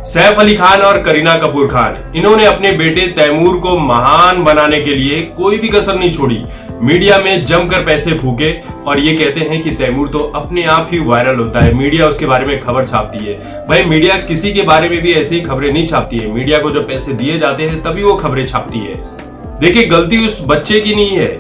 सैफ अली खान और करीना कपूर खान, इन्होंने अपने बेटे तैमूर को महान बनाने के लिए कोई भी कसर नहीं छोड़ी। मीडिया में जमकर पैसे फूके और ये कहते हैं कि तैमूर तो अपने आप ही वायरल होता है, मीडिया उसके बारे में खबर छापती है। भाई मीडिया किसी के बारे में भी ऐसे ही खबरें नहीं छापती है, मीडिया को जब पैसे दिए जाते हैं तभी वो खबरें छापती है। देखिए गलती उस बच्चे की नहीं है।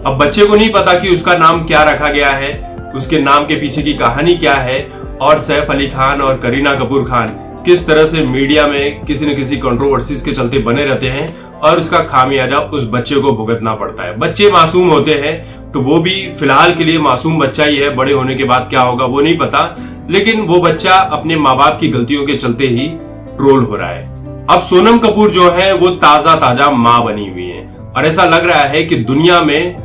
अब बच्चे को नहीं पता कि उसका नाम क्या रखा गया है, उसके नाम के पीछे की कहानी क्या है, और सैफ अली खान और करीना कपूर खान किस तरह से मीडिया में किसी न किसी कंट्रोवर्सीज के चलते बने रहते हैं और उसका खामियाजा उस बच्चे को भुगतना पड़ता है। बच्चे मासूम होते हैं तो वो भी फिलहाल के लिए मासूम बच्चा ही है, बड़े होने के बाद क्या होगा वो नहीं पता, लेकिन वो बच्चा अपने माँ बाप की गलतियों के चलते ही ट्रोल हो रहा है। अब सोनम कपूर जो है वो ताजा माँ बनी हुई है और ऐसा लग रहा है कि दुनिया में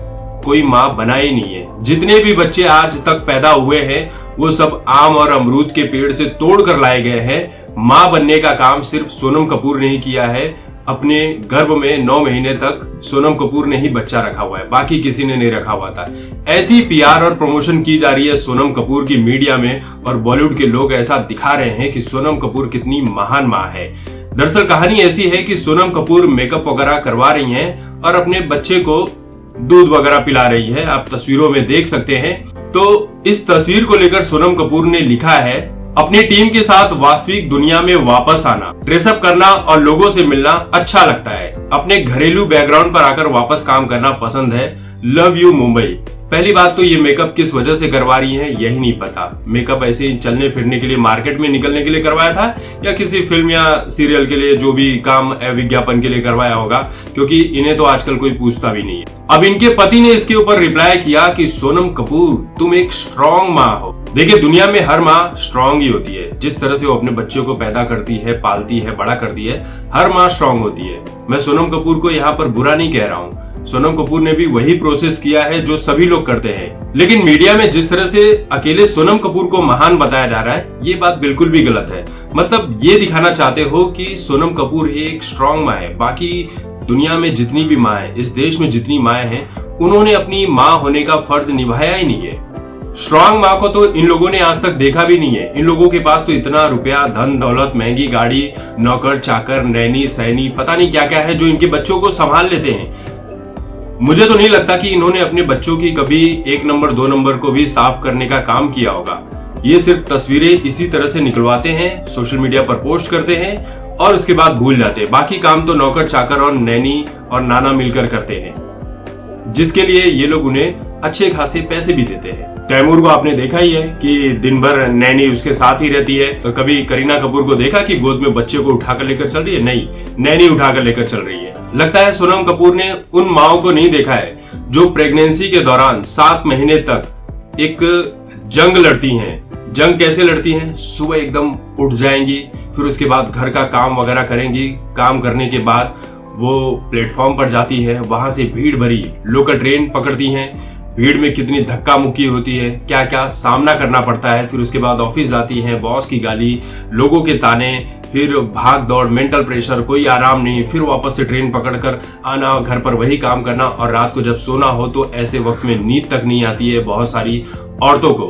कोई माँ बना ही नहीं है। जितने भी बच्चे आज तक पैदा हुए हैं वो सब आम और अमरूद के पेड़ से तोड़ कर लाए गए हैं। माँ बनने का काम सिर्फ सोनम कपूर ने ही किया है। अपने गर्भ में 9 महीने तक सोनम कपूर ने ही बच्चा रखा हुआ है, बाकी किसी ने नहीं रखा हुआ था। ऐसी पीआर और प्रमोशन की जा रही है सोनम कपूर की मीडिया में और बॉलीवुड के लोग ऐसा दिखा रहे हैं कि सोनम कपूर कितनी महान माँ है। दरअसल कहानी ऐसी है कि सोनम कपूर मेकअप वगैरह करवा रही हैं और अपने बच्चे को दूध वगैरह पिला रही है, आप तस्वीरों में देख सकते हैं। तो इस तस्वीर को लेकर सोनम कपूर ने लिखा है, अपनी टीम के साथ वास्तविक दुनिया में वापस आना, ड्रेसअप करना और लोगों से मिलना अच्छा लगता है। अपने घरेलू बैकग्राउंड पर आकर वापस काम करना पसंद है। Love you Mumbai. पहली बात तो ये मेकअप किस वजह से करवा रही है यही नहीं पता। मेकअप ऐसे ही चलने फिरने के लिए, मार्केट में निकलने के लिए करवाया था या किसी फिल्म या सीरियल के लिए, जो भी काम विज्ञापन के लिए करवाया होगा, क्योंकि इन्हें तो आजकल कोई पूछता भी नहीं है। अब इनके पति ने इसके ऊपर रिप्लाई किया कि सोनम कपूर तुम एक स्ट्रॉन्ग माँ हो। देखिए दुनिया में हर माँ स्ट्रॉन्ग ही होती है। जिस तरह से वो अपने बच्चों को पैदा करती है, पालती है, बड़ा करती है, हर माँ स्ट्रॉन्ग होती है। मैं सोनम कपूर को यहाँ पर बुरा नहीं कह रहा हूँ। सोनम कपूर ने भी वही प्रोसेस किया है जो सभी लोग करते हैं, लेकिन मीडिया में जिस तरह से अकेले सोनम कपूर को महान बताया जा रहा है ये बात बिल्कुल भी गलत है। मतलब ये दिखाना चाहते हो कि सोनम कपूर ही एक स्ट्रॉन्ग माँ है, बाकी दुनिया में जितनी भी माँ है, इस देश में जितनी माँ हैं, उन्होंने अपनी माँ होने का फर्ज निभाया ही नहीं है। स्ट्रॉन्ग माँ को तो इन लोगों ने आज तक देखा भी नहीं है। इन लोगों के पास तो इतना रुपया, धन दौलत, महंगी गाड़ी, नौकर चाकर, नैनी सैनी, पता नहीं क्या क्या है जो इनके बच्चों को संभाल लेते हैं। मुझे तो नहीं लगता कि इन्होंने अपने बच्चों की कभी 1 नंबर 2 नंबर को भी साफ करने का काम किया होगा। ये सिर्फ तस्वीरें इसी तरह से निकलवाते हैं, सोशल मीडिया पर पोस्ट करते हैं और उसके बाद भूल जाते हैं। बाकी काम तो नौकर चाकर और नैनी और नाना मिलकर करते हैं, जिसके लिए ये लोग उन्हें अच्छे खासे पैसे भी देते हैं। तैमूर को आपने देखा ही है कि दिन भर नैनी उसके साथ ही रहती है। तो कभी करीना कपूर को देखा कि गोद में बच्चे को उठाकर लेकर चल रही है? नहीं, नैनी उठाकर लेकर चल रही है। लगता है सोनम कपूर ने उन माओं को नहीं देखा है जो प्रेगनेंसी के दौरान 7 महीने तक एक जंग लड़ती हैं। जंग कैसे लड़ती हैं? सुबह एकदम उठ जाएंगी, फिर उसके बाद घर का काम वगैरह करेंगी। काम करने के बाद वो प्लेटफॉर्म पर जाती है, वहां से भीड़ भरी लोकल ट्रेन पकड़ती हैं। भीड़ में कितनी धक्का मुक्की होती है, क्या क्या सामना करना पड़ता है। फिर उसके बाद ऑफिस जाती हैं, बॉस की गाली, लोगों के ताने, फिर भाग दौड़, मेंटल प्रेशर, कोई आराम नहीं, फिर वापस से ट्रेन पकड़कर आना, घर पर वही काम करना और रात को जब सोना हो तो ऐसे वक्त में नींद तक नहीं आती है बहुत सारी औरतों को।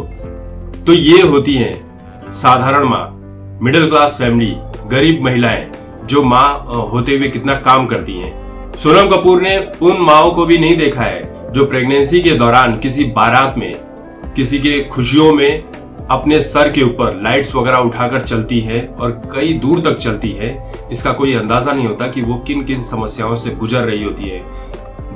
तो ये होती हैं साधारण माँ, मिडिल क्लास फैमिली, गरीब महिलाएं जो माँ होते हुए कितना काम करती हैं। सोनम कपूर ने उन माओं को भी नहीं देखा है जो प्रेगनेंसी के दौरान किसी बारात में, किसी के खुशियों में अपने सर के ऊपर लाइट्स वगैरह उठाकर चलती है और कई दूर तक चलती है। इसका कोई अंदाजा नहीं होता कि वो किन किन समस्याओं से गुजर रही होती है।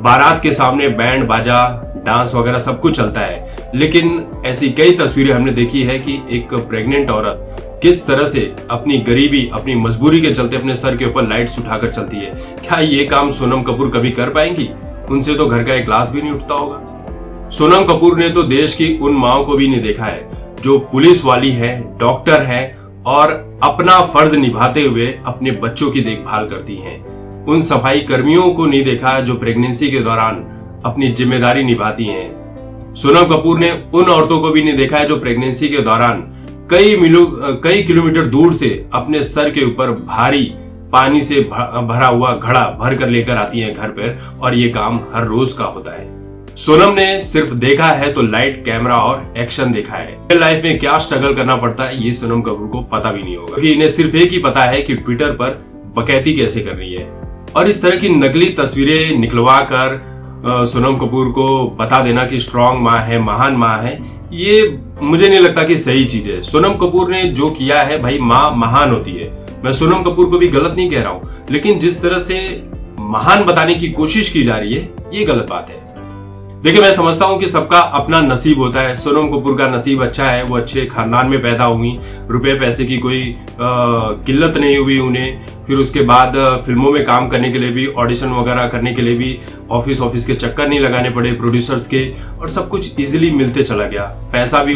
बारात के सामने बैंड बाजा, डांस वगैरह सब कुछ चलता है, लेकिन ऐसी कई तस्वीरें हमने देखी है कि एक प्रेग्नेंट औरत किस तरह से अपनी गरीबी, अपनी मजबूरी के चलते अपने सर के ऊपर लाइट्स उठाकर चलती है। क्या ये काम सोनम कपूर कभी कर पाएंगी? उनसे तो घर का एक ग्लास भी नहीं उठता होगा। सोनम कपूर ने तो देश की उन माओं को भी नहीं देखा है जो पुलिस वाली है, डॉक्टर है और अपना फर्ज निभाते हुए अपने बच्चों की देखभाल करती हैं। उन सफाई कर्मियों को नहीं देखा जो प्रेगनेंसी के दौरान अपनी जिम्मेदारी निभाती हैं। सोनम कपूर ने उन औरतों को भी नहीं देखा है जो प्रेगनेंसी के दौरान कई किलोमीटर दूर से अपने सर के ऊपर भारी पानी से भरा हुआ घड़ा भर कर लेकर आती हैं घर पर, और ये काम हर रोज का होता है। सोनम ने सिर्फ देखा है तो लाइट, कैमरा और एक्शन देखा है। रियल लाइफ में क्या स्ट्रगल करना पड़ता है ये सोनम कपूर को पता भी नहीं होगा, क्योंकि इन्हें सिर्फ एक ही पता है कि ट्विटर पर बकैती कैसे करनी है। और इस तरह की नकली तस्वीरें निकलवा कर सोनम कपूर को बता देना कि स्ट्रॉन्ग माँ है, महान माँ है, ये मुझे नहीं लगता कि सही चीज है। सोनम कपूर ने जो किया है भाई, माँ महान होती है। मैं सोनम कपूर को भी गलत नहीं कह रहा हूं, लेकिन जिस तरह से महान बताने की कोशिश की जा रही है ये गलत बात है। देखिए, मैं समझता हूं कि सबका अपना नसीब होता है। सोनम कपूर का नसीब अच्छा है, वो अच्छे खानदान में पैदा हुई, रुपए पैसे की कोई किल्लत नहीं हुई उन्हें। फिर उसके बाद फिल्मों में काम करने के लिए भी, ऑडिशन वगैरह करने के लिए भी ऑफिस के चक्कर नहीं लगाने पड़े प्रोड्यूसर्स के, और सब कुछ इजीली मिलते चला गया। पैसा भी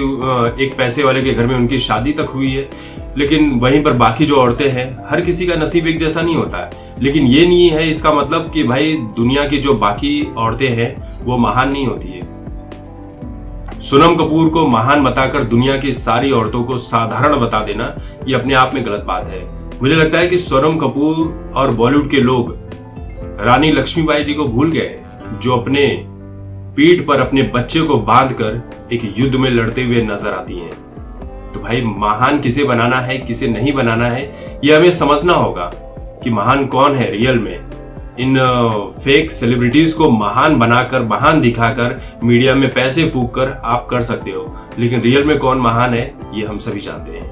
एक पैसे वाले के घर में उनकी शादी तक हुई है। लेकिन वहीं पर बाकी जो औरतें हैं, हर किसी का नसीब एक जैसा नहीं होता है। लेकिन ये नहीं है इसका मतलब कि भाई दुनिया की जो बाकी औरतें हैं वो महान नहीं होती है। सोनम कपूर को महान बताकर दुनिया की सारी औरतों को साधारण बता देना ये अपने आप में गलत बात है। मुझे लगता है कि सोनम कपूर और बॉलीवुड के लोग रानी लक्ष्मीबाई जी को भूल गए, जो अपने पीठ पर अपने बच्चे को बांधकर एक युद्ध में लड़ते हुए नजर आती हैं। तो भाई महान किसे बनाना है, किसे नहीं बनाना है, यह हमें समझना होगा कि महान कौन है रियल में। इन फेक सेलिब्रिटीज को महान बनाकर, महान दिखाकर, मीडिया में पैसे फूंक कर आप कर सकते हो, लेकिन रियल में कौन महान है ये हम सभी जानते हैं।